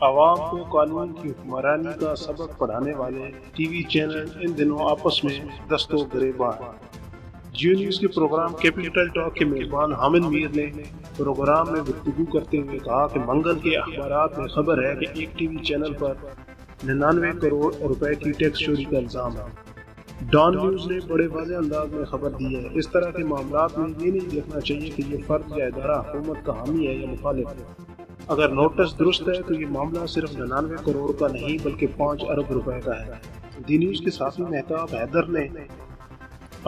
عوام کو قانون کی حکمرانی کا سبق پڑھانے والے ٹی وی چینل ان دنوں آپس میں دست و گریباں ہیں۔ جیو نیوز کے پروگرام کیپٹل ٹاک کے میزبان حامد میر نے پروگرام میں گفتگو کرتے ہوئے کہا کہ منگل کے اخبارات میں خبر ہے کہ ایک ٹی وی چینل پر 99 کروڑ روپے کی ٹیکس چوری کا الزام ہے۔ ڈان نیوز نے بڑے واضح انداز میں خبر دی ہے۔ اس طرح کے معاملات میں یہ نہیں دیکھنا چاہیے کہ یہ فرد یا ادارہ حکومت کا حامی ہے یا مخالف ہے۔ اگر نوٹس درست ہے تو یہ معاملہ صرف 99 کروڑ کا نہیں بلکہ 5 ارب روپے کا ہے۔ دی نیوز کے صحافی مہتاب حیدر نے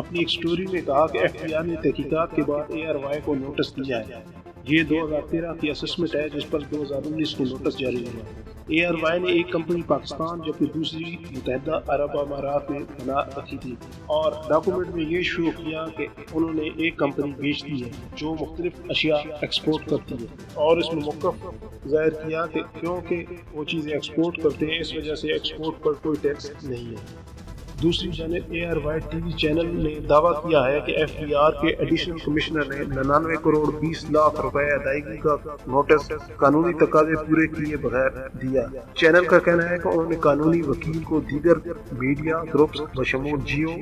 اپنی ایک سٹوری میں کہا کہ ایف بی آئی نے تحقیقات کے بعد اے آر وائی کو نوٹس دیا ہے۔ یہ 2013 کی اسسمنٹ ہے جس پر 2019 کو نوٹس جاری ہوا۔ اے آر وائی نے ایک کمپنی پاکستان جبکہ دوسری متحدہ عرب امارات میں بنا رکھی تھی اور ڈاکومنٹ میں یہ شو کیا کہ انہوں نے ایک کمپنی بیچ دی ہے جو مختلف اشیاء ایکسپورٹ کرتی ہے، اور اس میں موقف ظاہر کیا کہ کیونکہ وہ چیزیں ایکسپورٹ کرتے ہیں اس وجہ سے ایکسپورٹ پر کوئی ٹیکس نہیں ہے۔ دوسری جانب اے آر وائی ٹی وی چینل نے دعویٰ کیا ہے کہ ایف بی آر کے ایڈیشنل کمشنر نے 99 کروڑ 20 لاکھ روپے ادائیگی کا نوٹس قانونی تقاضے پورے کیے بغیر دیا۔ چینل کا کہنا ہے کہ انہوں نے قانونی وکیل کو دیگر میڈیا گروپس بشمول جیو،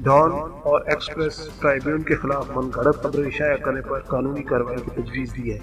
ڈان اور ایکسپریس ٹرائبیون کے خلاف من گھڑت خبریں شائع کرنے پر قانونی کارروائی کی تجویز دی ہے۔